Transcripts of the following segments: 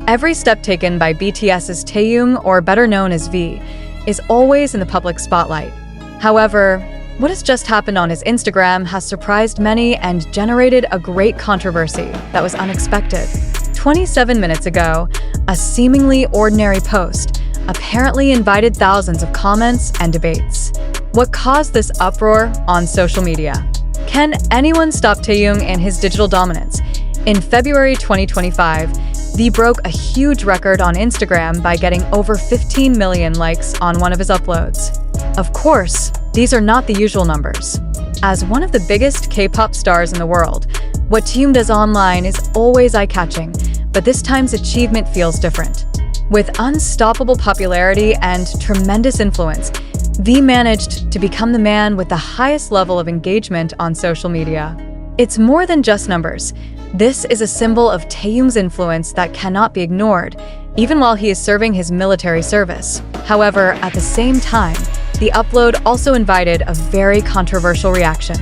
Every step taken by BTS's Taehyung, or better known as V, is always in the public spotlight. However, what has just happened on his Instagram has surprised many and generated a great controversy that was unexpected. 27 minutes ago, a seemingly ordinary post apparently invited thousands of comments and debates. What caused this uproar on social media? Can anyone stop Taehyung in his digital dominance? In February 2025, V broke a huge record on Instagram by getting over 15 million likes on one of his uploads. Of course, these are not the usual numbers. As one of the biggest K-pop stars in the world, what Taehyung does online is always eye-catching, but this time's achievement feels different. With unstoppable popularity and tremendous influence, V managed to become the man with the highest level of engagement on social media. It's more than just numbers. This is a symbol of Taehyung's influence that cannot be ignored, even while he is serving his military service. However, at the same time, the upload also invited a very controversial reaction.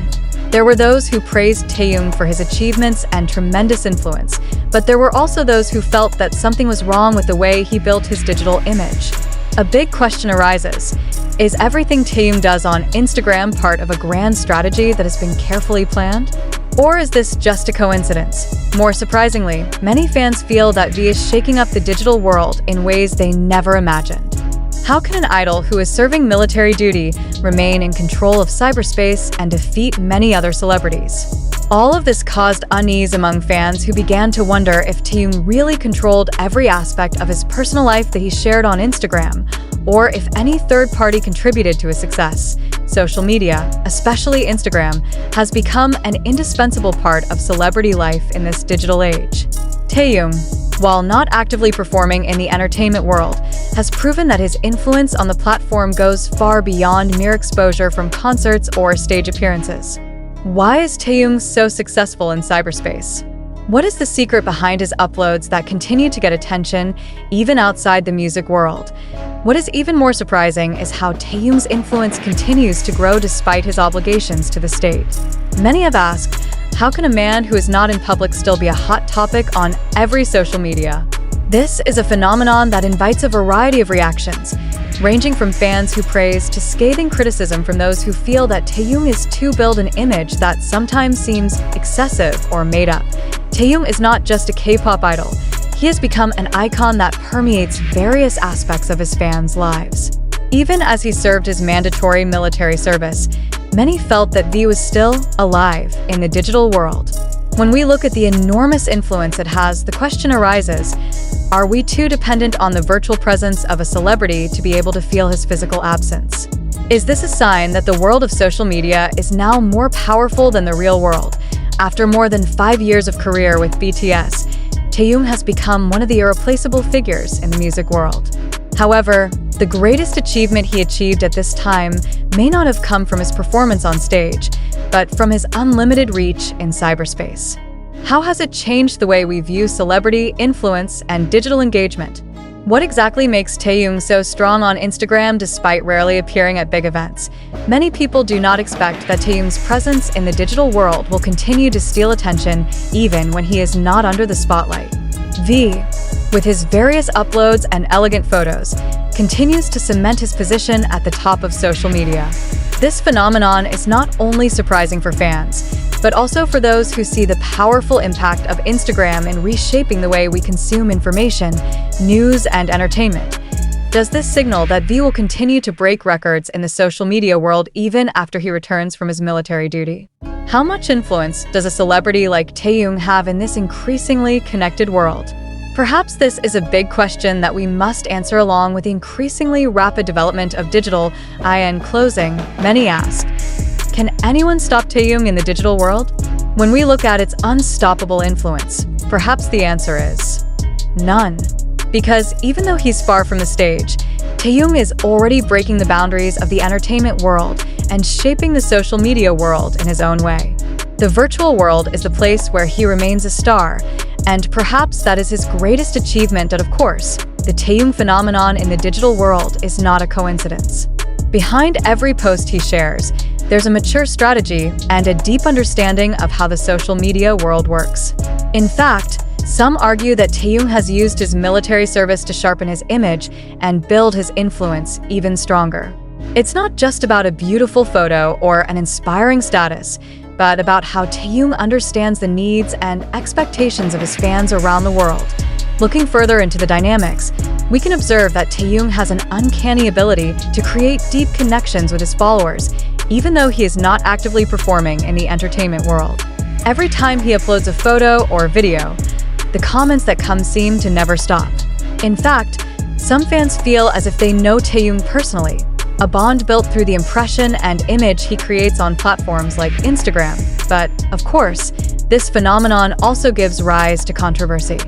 There were those who praised Taehyung for his achievements and tremendous influence, but there were also those who felt that something was wrong with the way he built his digital image. A big question arises. Is everything Taehyung does on Instagram part of a grand strategy that has been carefully planned? Or is this just a coincidence? More surprisingly, many fans feel that V is shaking up the digital world in ways they never imagined. How can an idol who is serving military duty remain in control of cyberspace and defeat many other celebrities? All of this caused unease among fans who began to wonder if Taehyung really controlled every aspect of his personal life that he shared on Instagram, or if any third party contributed to his success. Social media, especially Instagram, has become an indispensable part of celebrity life in this digital age. Taehyung, while not actively performing in the entertainment world, has proven that his influence on the platform goes far beyond mere exposure from concerts or stage appearances. Why is Taehyung so successful in cyberspace? What is the secret behind his uploads that continue to get attention even outside the music world? What is even more surprising is how Taehyung's influence continues to grow despite his obligations to the state. Many have asked, how can a man who is not in public still be a hot topic on every social media? This is a phenomenon that invites a variety of reactions, ranging from fans who praise to scathing criticism from those who feel that Taehyung is to build an image that sometimes seems excessive or made up. Taehyung is not just a K-pop idol. He has become an icon that permeates various aspects of his fans' lives. Even as he served his mandatory military service, many felt that V was still alive in the digital world. When we look at the enormous influence it has, the question arises, are we too dependent on the virtual presence of a celebrity to be able to feel his physical absence? Is this a sign that the world of social media is now more powerful than the real world? After more than 5 years of career with BTS, Taehyung has become one of the irreplaceable figures in the music world. However, the greatest achievement he achieved at this time may not have come from his performance on stage, but from his unlimited reach in cyberspace. How has it changed the way we view celebrity, influence, and digital engagement? What exactly makes Taehyung so strong on Instagram despite rarely appearing at big events? Many people do not expect that Taehyung's presence in the digital world will continue to steal attention even when he is not under the spotlight. V, with his various uploads and elegant photos, continues to cement his position at the top of social media. This phenomenon is not only surprising for fans, but also for those who see the powerful impact of Instagram in reshaping the way we consume information, news, and entertainment. Does this signal that V will continue to break records in the social media world even after he returns from his military duty? How much influence does a celebrity like Taehyung have in this increasingly connected world? Perhaps this is a big question that we must answer along with the increasingly rapid development of digital. In closing, many ask, can anyone stop Taehyung in the digital world? When we look at its unstoppable influence, perhaps the answer is none. Because even though he's far from the stage, Taehyung is already breaking the boundaries of the entertainment world and shaping the social media world in his own way. The virtual world is the place where he remains a star, and perhaps that is his greatest achievement. But of course, the Taehyung phenomenon in the digital world is not a coincidence. Behind every post he shares, there's a mature strategy and a deep understanding of how the social media world works. In fact, Some argue that Taehyung has used his military service to sharpen his image and build his influence even stronger. It's not just about a beautiful photo or an inspiring status, but about how Taehyung understands the needs and expectations of his fans around the world. Looking further into the dynamics, we can observe that Taehyung has an uncanny ability to create deep connections with his followers, even though he is not actively performing in the entertainment world. Every time he uploads a photo or video, the comments that come seem to never stop. In fact, some fans feel as if they know Taehyung personally, a bond built through the impression and image he creates on platforms like Instagram. But, of course, this phenomenon also gives rise to controversy.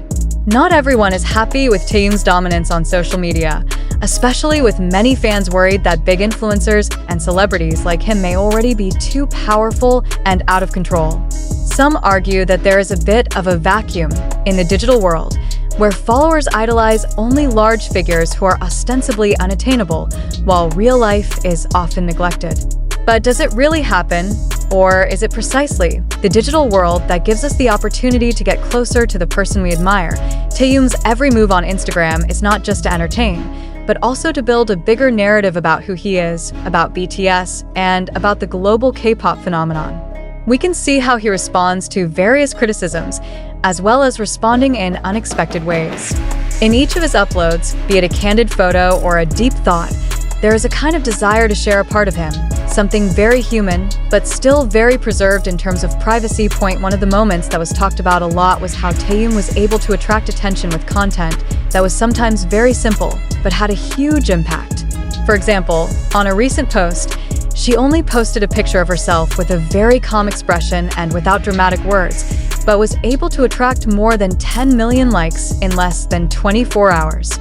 Not everyone is happy with Taehyung's dominance on social media, especially with many fans worried that big influencers and celebrities like him may already be too powerful and out of control. Some argue that there is a bit of a vacuum in the digital world, where followers idolize only large figures who are ostensibly unattainable, while real life is often neglected. But does it really happen? Or is it precisely the digital world that gives us the opportunity to get closer to the person we admire? Taehyung's every move on Instagram is not just to entertain, but also to build a bigger narrative about who he is, about BTS, and about the global K-pop phenomenon. We can see how he responds to various criticisms, as well as responding in unexpected ways. In each of his uploads, be it a candid photo or a deep thought, there is a kind of desire to share a part of him, something very human, but still very preserved in terms of privacy. One of the moments that was talked about a lot was how Taehyung was able to attract attention with content that was sometimes very simple, but had a huge impact. For example, on a recent post, she only posted a picture of herself with a very calm expression and without dramatic words, but was able to attract more than 10 million likes in less than 24 hours.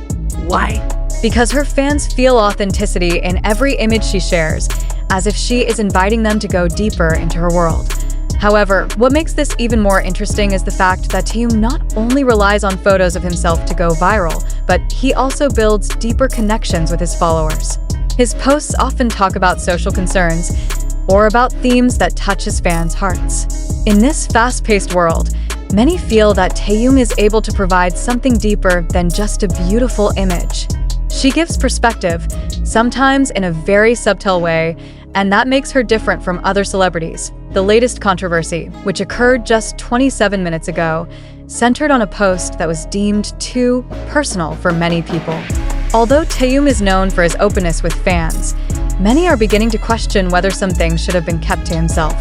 Why? Because her fans feel authenticity in every image she shares, as if she is inviting them to go deeper into her world. However, what makes this even more interesting is the fact that Taehyung not only relies on photos of himself to go viral, but he also builds deeper connections with his followers. His posts often talk about social concerns or about themes that touch his fans' hearts. In this fast-paced world, many feel that Taehyung is able to provide something deeper than just a beautiful image. She gives perspective, sometimes in a very subtle way, and that makes her different from other celebrities. The latest controversy, which occurred just 27 minutes ago, centered on a post that was deemed too personal for many people. Although Taehyung is known for his openness with fans, many are beginning to question whether some things should have been kept to himself.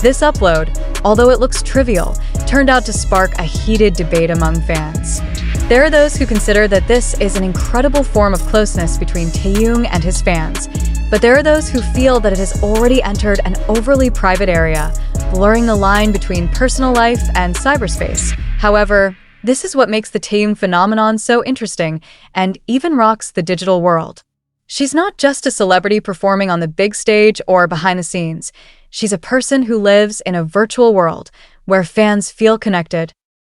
This upload, although it looks trivial, turned out to spark a heated debate among fans. There are those who consider that this is an incredible form of closeness between Taehyung and his fans, but there are those who feel that it has already entered an overly private area, blurring the line between personal life and cyberspace. However, this is what makes the Taehyung phenomenon so interesting and even rocks the digital world. She's not just a celebrity performing on the big stage or behind the scenes. She's a person who lives in a virtual world where fans feel connected,